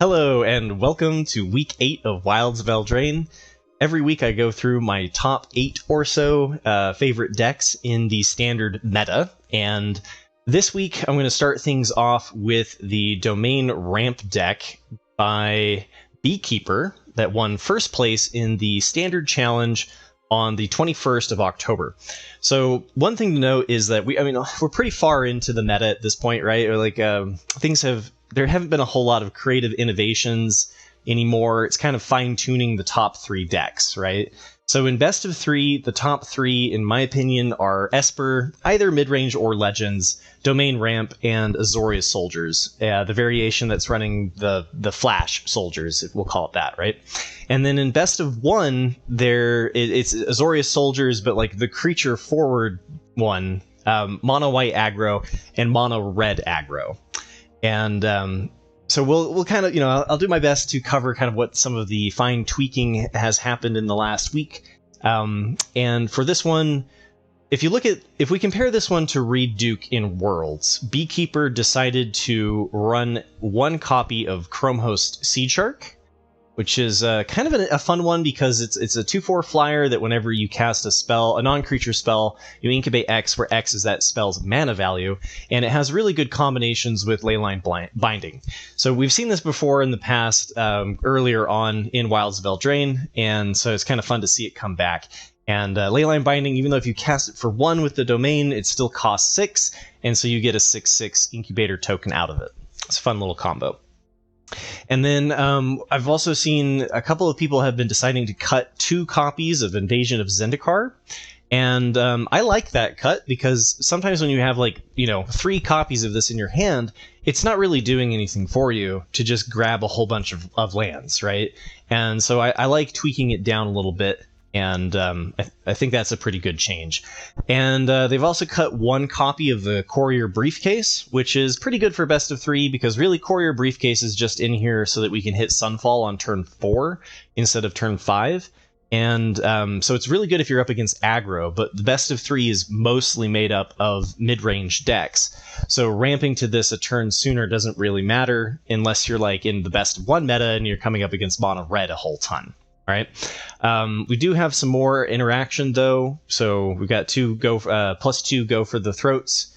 Hello and welcome to week 8 of Wilds of Eldraine. Every week I go through my top 8 or so favorite decks in the standard meta, and this week I'm going to start things off with the Domain Ramp deck by Beekeeper that won first place in the standard challenge on the 21st of October. So one thing to note is that we're pretty far into the meta at this point, right? Or like there haven't been a whole lot of creative innovations anymore. It's kind of fine-tuning the top 3 decks, right? So in best of 3, the top 3, in my opinion, are Esper, either Midrange or Legends, Domain Ramp, and Azorius Soldiers. The variation that's running the Flash Soldiers, if we'll call it that, right? And then in best of 1, it's Azorius Soldiers, but like the creature forward one, Mono-White Aggro and Mono-Red Aggro. And so we'll kind of, I'll do my best to cover kind of what some of the fine tweaking has happened in the last week. And for this one, if we compare this one to Reed Duke in Worlds, Beekeeper decided to run 1 copy of Chromehost Seed Shark, which is kind of a fun one because it's a 2/4 flyer that whenever you cast a spell, a non-creature spell, you incubate X, where X is that spell's mana value, and it has really good combinations with Leyline Binding. So we've seen this before in the past, earlier on in Wilds of Eldraine, and so it's kind of fun to see it come back. And Leyline Binding, even though if you cast it for 1 with the domain, it still costs 6, and so you get a 6/6 incubator token out of it. It's a fun little combo. And then I've also seen a couple of people have been deciding to cut 2 copies of Invasion of Zendikar. And I like that cut because sometimes when you have 3 copies of this in your hand, it's not really doing anything for you to just grab a whole bunch of lands, right? And so I like tweaking it down a little bit. And I think that's a pretty good change. And they've also cut 1 copy of the Courier Briefcase, which is pretty good for best of 3, because really Courier Briefcase is just in here so that we can hit Sunfall on turn 4 instead of turn 5. And so it's really good if you're up against aggro, but the best of 3 is mostly made up of mid-range decks. So ramping to this a turn sooner doesn't really matter unless you're in the best of 1 meta and you're coming up against mono red a whole ton. All right. We do have some more interaction though. So we've got +2 go for the throats,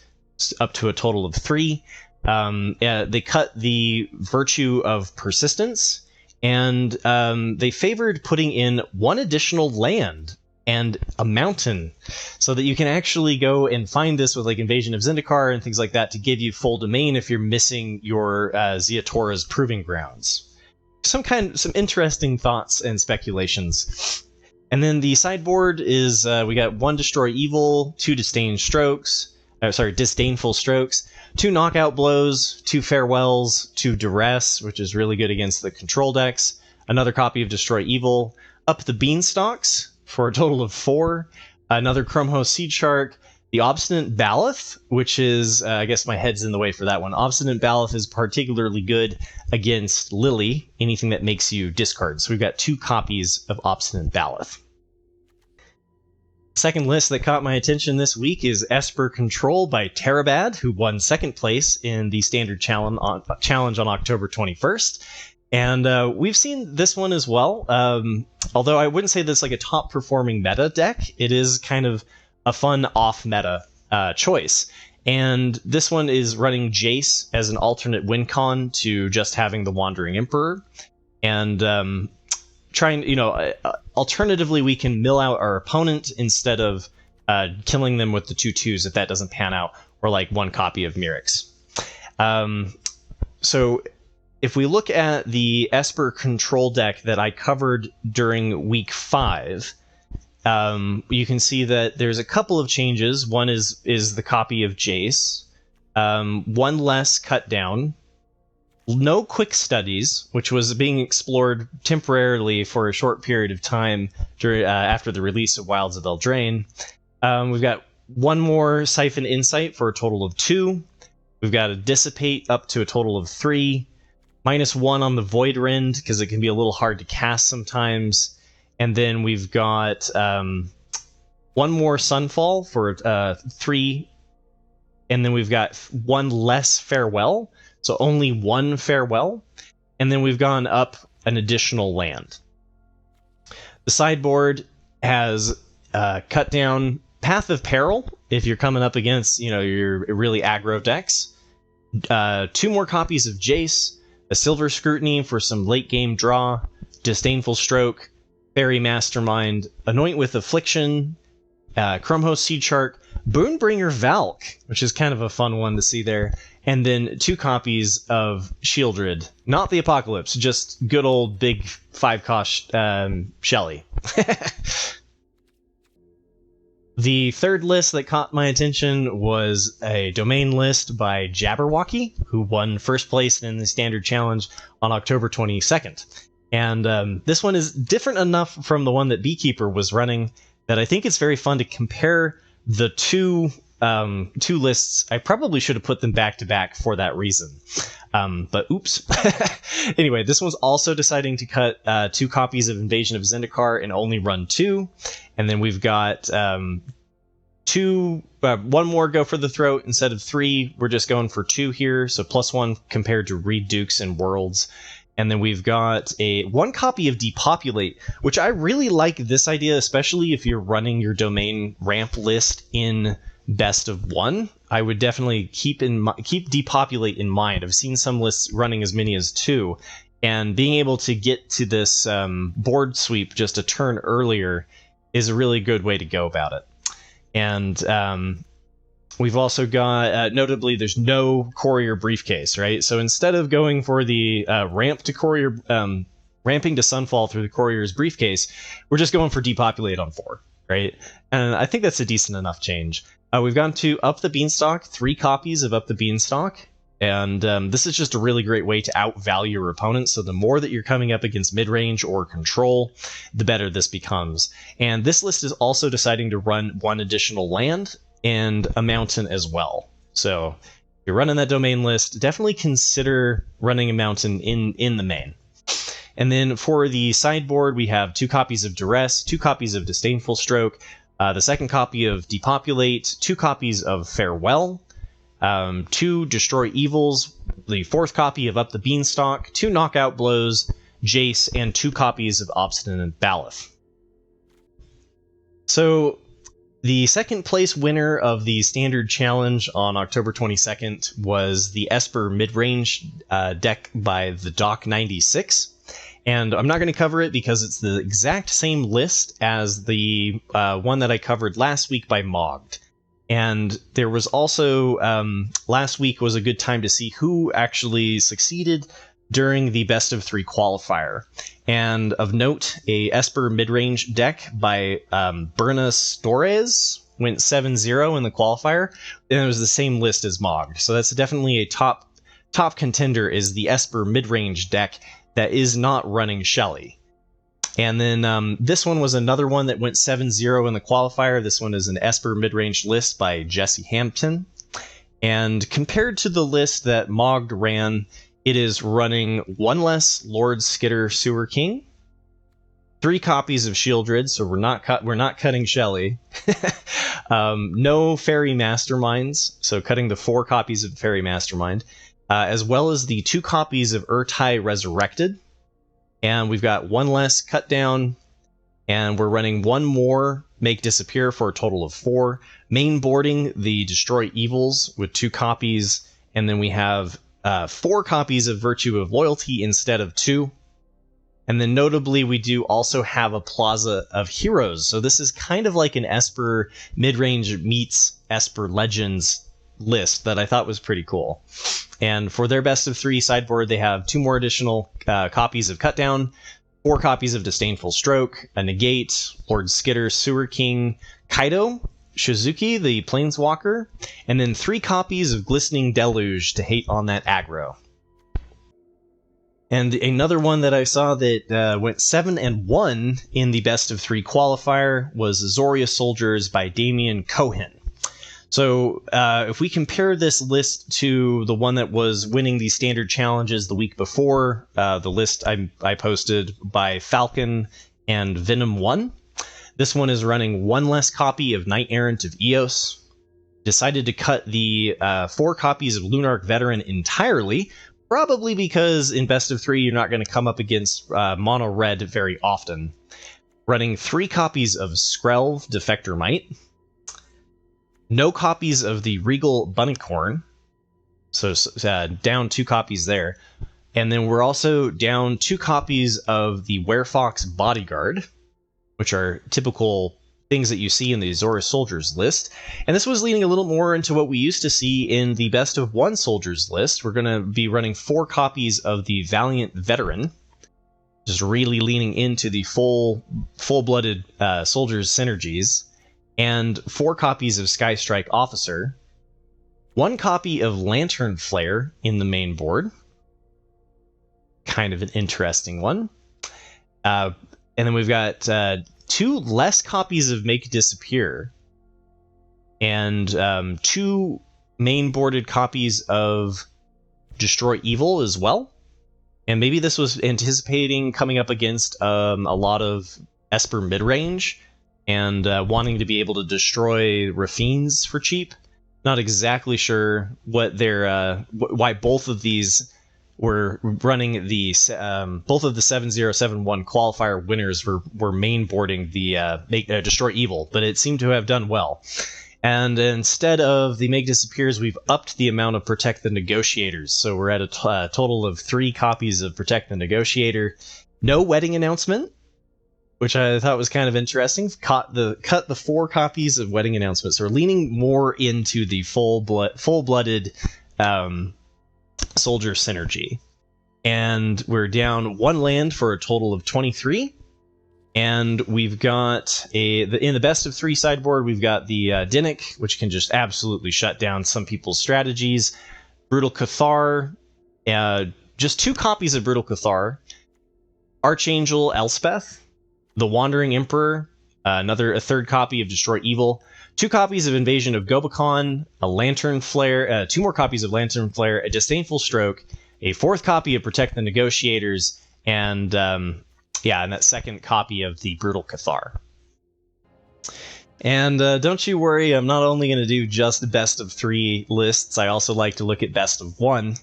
up to a total of 3. They cut the virtue of persistence, and they favored putting in 1 additional land and a mountain, so that you can actually go and find this with Invasion of Zendikar and things like that to give you full domain if you're missing your Ziatora's Proving Grounds. Some interesting thoughts and speculations. And then the sideboard is we got 1 Destroy Evil, 2 Disdainful Strokes, 2 Knockout Blows, 2 Farewells, 2 Duress, which is really good against the control decks, another copy of Destroy Evil, Up the Beanstalks for a total of 4, another Chromehost Seed Shark, the Obstinate Baloth, which is, I guess my head's in the way for that one. Obstinate Baloth is particularly good against Lily, anything that makes you discard. So we've got 2 copies of Obstinate Baloth. Second list that caught my attention this week is Esper Control by Terribad, who won 2nd place in the standard challenge on October 21st. And we've seen this one as well. Although I wouldn't say this a top performing meta deck, it is kind of a fun off-meta choice. And this one is running Jace as an alternate win con to just having the Wandering Emperor. And alternatively, we can mill out our opponent instead of killing them with the 2/2s if that doesn't pan out, or 1 copy of Mirix. So if we look at the Esper control deck that I covered during week 5, you can see that there's a couple of changes. One is the copy of Jace, 1 less cut down, no quick studies, which was being explored temporarily for a short period of time after the release of Wilds of Eldraine. We've got 1 more Siphon Insight for a total of 2. We've got a Dissipate up to a total of 3. -1 on the Void Rend, because it can be a little hard to cast sometimes. And then we've got 1 more Sunfall for 3. And then we've got 1 less Farewell, so only 1 Farewell. and then we've gone up an additional land. The sideboard has cut down Path of Peril if you're coming up against, your really aggro decks. 2 more copies of Jace, a Silver Scrutiny for some late game draw, Disdainful Stroke, Fairy Mastermind, Anoint with Affliction, Chromhost Seed Shark, Boonbringer Valk, which is kind of a fun one to see there, and then 2 copies of Shieldred. Not the Apocalypse, just good old big 5-cost Shelly. The third list that caught my attention was a domain list by Jaberwocki, who won first place in the Standard Challenge on October 22nd. And this one is different enough from the one that Beekeeper was running that I think it's very fun to compare the two lists. I probably should have put them back to back for that reason. But oops. Anyway, this one's also deciding to cut 2 copies of Invasion of Zendikar and only run 2. And then we've got 1 more Go for the Throat instead of 3. We're just going for 2 here, so +1 compared to Reed Dukes and Worlds. And then we've got 1 copy of Depopulate, which I really like this idea, especially if you're running your domain ramp list in best of 1. I would definitely keep Depopulate in mind. I've seen some lists running as many as 2, and being able to get to this board sweep just a turn earlier is a really good way to go about it. And we've also got, notably, there's no Courier Briefcase, right? So instead of going for the ramp to Courier, ramping to Sunfall through the Courier's Briefcase, we're just going for Depopulate on 4, right? And I think that's a decent enough change. We've gone to Up the Beanstalk, 3 copies of Up the Beanstalk. And this is just a really great way to outvalue your opponent. So the more that you're coming up against mid-range or control, the better this becomes. And this list is also deciding to run 1 additional land and a mountain as well. So if you're running that domain list, definitely consider running a mountain in the main. And then for the sideboard, we have 2 copies of Duress, 2 copies of Disdainful Stroke, the second copy of Depopulate, 2 copies of Farewell, 2 Destroy Evils, the 4th copy of Up the Beanstalk, 2 Knockout Blows, Jace, and 2 copies of Obstinate Baloth. So the second place winner of the Standard Challenge on October 22nd was the Esper Midrange deck by the Doc 96. And I'm not going to cover it because it's the exact same list as the one that I covered last week by Mogged. And there was also, last week was a good time to see who actually succeeded during the best of 3 qualifier. And of note, a Esper midrange deck by Berna Stores went 7-0 in the qualifier, and it was the same list as Mogged. So that's definitely a top contender, is the Esper midrange deck that is not running Shelly. And then this one was another one that went 7-0 in the qualifier. This one is an Esper midrange list by Jesse Hampton. And compared to the list that Mogged ran, it is running 1 less Lord Skitter Sewer King, 3 copies of Shieldred, so we're not cutting Shelly. No Fairy Masterminds, so cutting the 4 copies of Fairy Mastermind, as well as the 2 copies of Urtai Resurrected. And we've got 1 less Cut Down, and we're running 1 more Make Disappear for a total of 4. Main boarding the Destroy Evils with 2 copies, and then we have 4 copies of Virtue of Loyalty instead of 2. And then notably, we do also have a Plaza of Heroes. So this is kind of like an Esper midrange meets Esper Legends list that I thought was pretty cool. And for their best of 3 sideboard, they have 2 more additional copies of Cut Down, 4 copies of Disdainful Stroke, a Negate, Lord Skitter, Sewer King, Kaido, Shizuki, the Planeswalker, and then 3 copies of Glistening Deluge to hate on that aggro. And another one that I saw that went 7-1 in the best of 3 qualifier was Azorius Soldiers by Damian Cohen. So if we compare this list to the one that was winning the standard challenges the week before, the list I posted by Falcon and Venom 1, this one is running 1 less copy of Knight Errant of Eos, decided to cut the 4 copies of Lunarch Veteran entirely, Probably because in best of 3 you're not going to come up against mono red very often. Running 3 copies of Skrelv Defector Might, no copies of the Regal Bunnicorn, so down 2 copies there, and then we're also down 2 copies of the Werefox Bodyguard, which are typical things that you see in the Azorius Soldiers list. And this was leading a little more into what we used to see in the best of 1 Soldiers list. We're going to be running 4 copies of the Valiant Veteran, just really leaning into the full-blooded Soldiers synergies, and 4 copies of Sky Strike Officer, 1 copy of Lantern Flare in the main board, kind of an interesting one, and then we've got 2 less copies of Make Disappear, and 2 main boarded copies of Destroy Evil as well. And maybe this was anticipating coming up against a lot of Esper midrange and wanting to be able to destroy Rafines for cheap. Not exactly sure what their why both of these were running the both of the 7071 qualifier winners were main boarding the Destroy Evil, but it seemed to have done well. And instead of the Make Disappears, we've upped the amount of Protect the Negotiators. So we're at a total of 3 copies of Protect the Negotiator. No Wedding Announcement, which I thought was kind of interesting. Cut the 4 copies of Wedding Announcement. So we're leaning more into the full-blooded Soldier synergy. And we're down 1 land for a total of 23. And we've got in the best of 3 sideboard, we've got the Dinnik, which can just absolutely shut down some people's strategies. Brutal Cathar, just 2 copies of Brutal Cathar. Archangel Elspeth, the Wandering Emperor, a 3rd copy of Destroy Evil, 2 copies of Invasion of Gobakon, a Lantern Flare, 2 more copies of Lantern Flare, a Disdainful Stroke, a 4th copy of Protect the Negotiators, and and that 2nd copy of the Brutal Cathar. And don't you worry, I'm not only going to do just best of 3 lists, I also like to look at best of 1.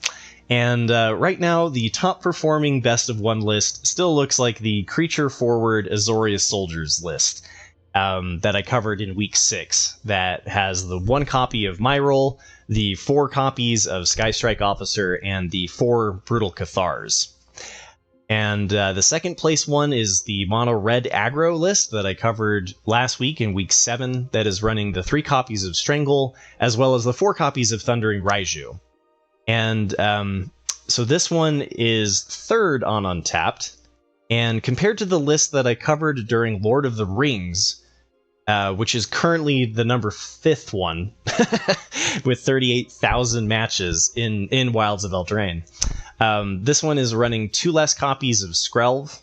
And right now, the top performing best of 1 list still looks like the Creature Forward Azorius Soldiers list that I covered in week 6, that has the 1 copy of My Roll, the 4 copies of Sky Strike Officer, and the 4 Brutal Cathars. And the 2nd place one is the Mono-Red Aggro list that I covered last week in week 7, that is running the 3 copies of Strangle, as well as the 4 copies of Thundering Raiju. And so this one is 3rd on Untapped, and compared to the list that I covered during Lord of the Rings, which is currently the number 5th one, with 38,000 matches in Wilds of Eldraine. This one is running 2 less copies of Skrelv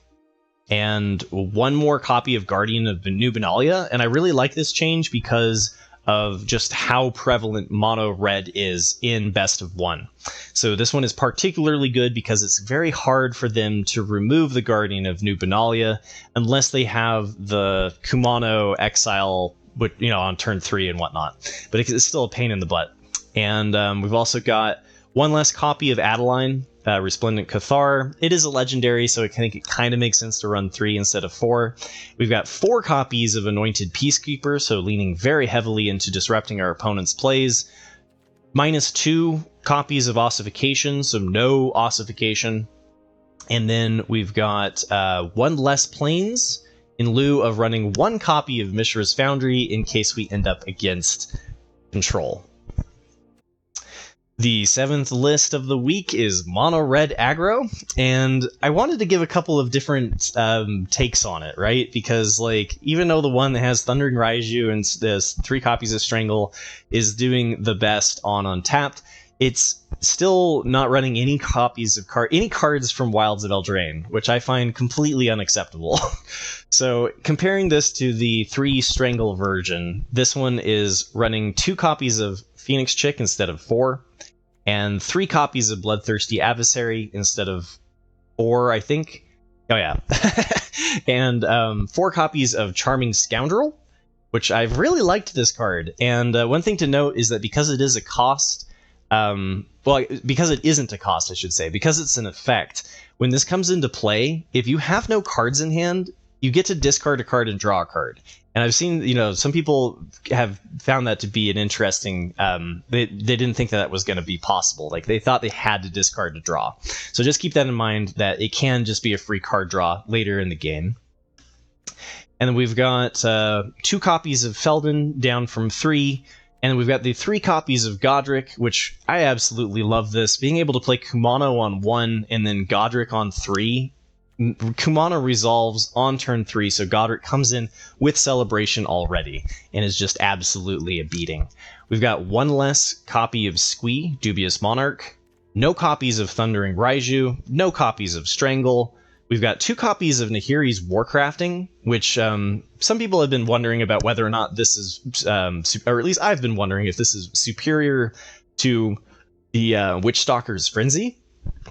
and 1 more copy of Guardian of New Benalia, and I really like this change because of just how prevalent mono red is in best of 1. So this one is particularly good because it's very hard for them to remove the Guardian of New Benalia unless they have the Kumano exile, on turn 3 and whatnot. But it's still a pain in the butt. And we've also got 1 less copy of Adeline, Resplendent Cathar. It is a legendary, so I think it kind of makes sense to run 3 instead of 4. We've got 4 copies of Anointed Peacekeeper, so leaning very heavily into disrupting our opponent's plays. -2 copies of Ossification, so no Ossification. And then we've got 1 less Plains in lieu of running 1 copy of Mishra's Foundry in case we end up against Control. The 7th list of the week is Mono-Red Aggro, and I wanted to give a couple of different takes on it, right? Because, even though the one that has Thundering Raiju and there's 3 copies of Strangle is doing the best on Untapped, it's still not running any copies of any cards from Wilds of Eldraine, which I find completely unacceptable. So, comparing this to the 3 Strangle version, this one is running 2 copies of Phoenix Chick instead of 4. And 3 copies of Bloodthirsty Adversary instead of 4, I think. Oh, yeah. And 4 copies of Charming Scoundrel, which I've really liked this card. And one thing to note is that because it is a cost, well, because it isn't a cost, I should say, because it's an effect, when this comes into play, if you have no cards in hand, you get to discard a card and draw a card. And I've seen, some people have found that to be an interesting, they didn't think that was going to be possible. Like, they thought they had to discard to draw. So just keep that in mind, that it can just be a free card draw later in the game. And then we've got 2 copies of Feldon down from 3. And we've got the 3 copies of Godric, which I absolutely love this. Being able to play Kumano on 1 and then Godric on 3. Kumano resolves on turn 3, so Godric comes in with Celebration already, and is just absolutely a beating. We've got 1 less copy of Squee, Dubious Monarch, no copies of Thundering Raiju, no copies of Strangle. We've got 2 copies of Nahiri's Warcrafting, which some people have been wondering about whether or not this is, or at least I've been wondering if this is superior to the Witchstalker's Frenzy.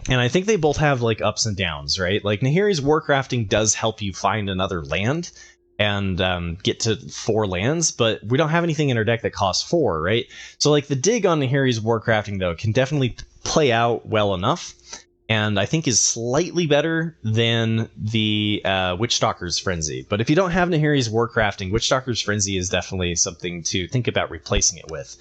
And I think they both have like ups and downs, right? Like Nahiri's Warcrafting does help you find another land and get to 4 lands, but we don't have anything in our deck that costs 4, right? So like the dig on Nahiri's Warcrafting though can definitely play out well enough, and I think is slightly better than the Witchstalker's Frenzy. But if you don't have Nahiri's Warcrafting, Witchstalker's Frenzy is definitely something to think about replacing it with.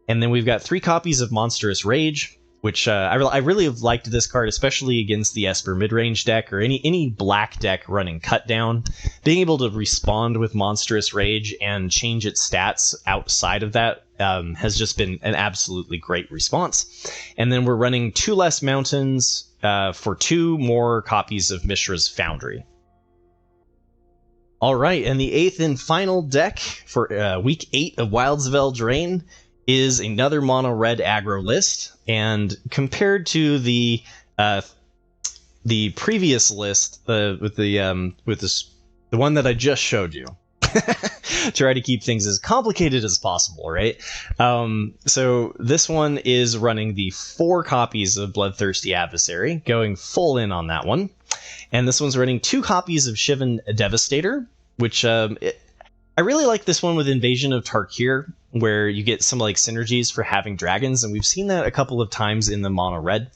And then we've got 3 copies of Monstrous Rage, which I really have liked this card, especially against the Esper midrange deck or any black deck running Cut Down. Being able to respond with Monstrous Rage and change its stats outside of that has just been an absolutely great response. And then we're running 2 less mountains for 2 more copies of Mishra's Foundry. All right, and the 8th and final deck for week 8 of Wilds of Eldraine is another mono-red aggro list, and compared to the previous list with the one that I just showed you, try to keep things as complicated as possible, right? So this one is running the 4 copies of Bloodthirsty Adversary, going full in on that one, and this one's running 2 copies of Shivan Devastator, which I really like this one with Invasion of Tarkir, where you get some like synergies for having dragons, and we've seen that a couple of times in the mono-red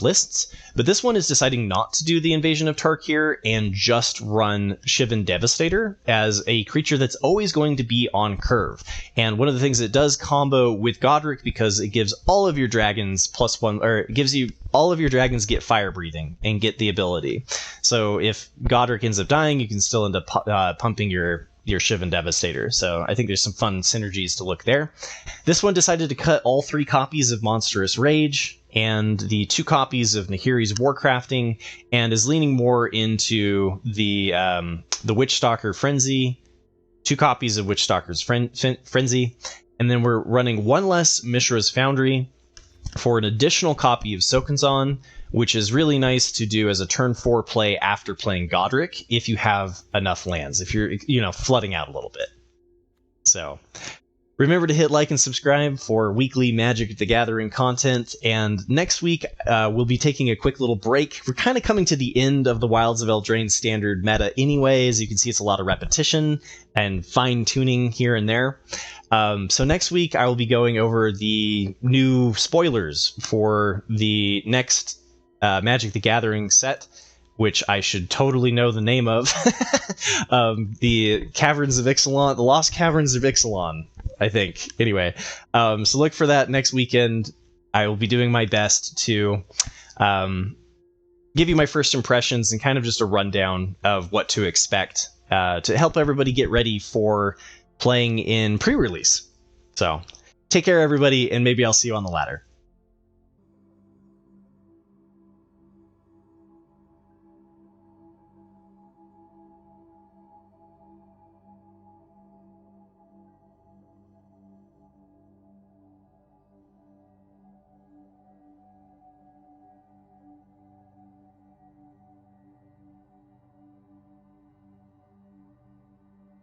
lists. But this one is deciding not to do the Invasion of Tarkir and just run Shivan Devastator as a creature that's always going to be on curve. And one of the things it does combo with Godric, because it gives all of your dragons +1, or it gives you all of your dragons get fire breathing and get the ability. So if Godric ends up dying, you can still end up pumping your Shivan Devastator. So I think there's some fun synergies to look there. This one decided to cut all 3 copies of Monstrous Rage and the 2 copies of Nahiri's Warcrafting, and is leaning more into the Witchstalker Frenzy, 2 copies of Witchstalker's Frenzy, and then we're running 1 less Mishra's Foundry for an additional copy of Sokenzan, which is really nice to do as a turn 4 play after playing Godric if you have enough lands, if you're, flooding out a little bit. So remember to hit like and subscribe for weekly Magic the Gathering content, and next week we'll be taking a quick little break. We're kind of coming to the end of the Wilds of Eldraine standard meta anyway. As you can see, it's a lot of repetition and fine-tuning here and there. So next week I will be going over the new spoilers for the next Magic the Gathering set, which I should totally know the name of. The Caverns of Ixalan, the Lost Caverns of Ixalan, I think. Anyway, so look for that next weekend. I will be doing my best to give you my first impressions and kind of just a rundown of what to expect to help everybody get ready for playing in pre-release. So take care, everybody, and maybe I'll see you on the ladder.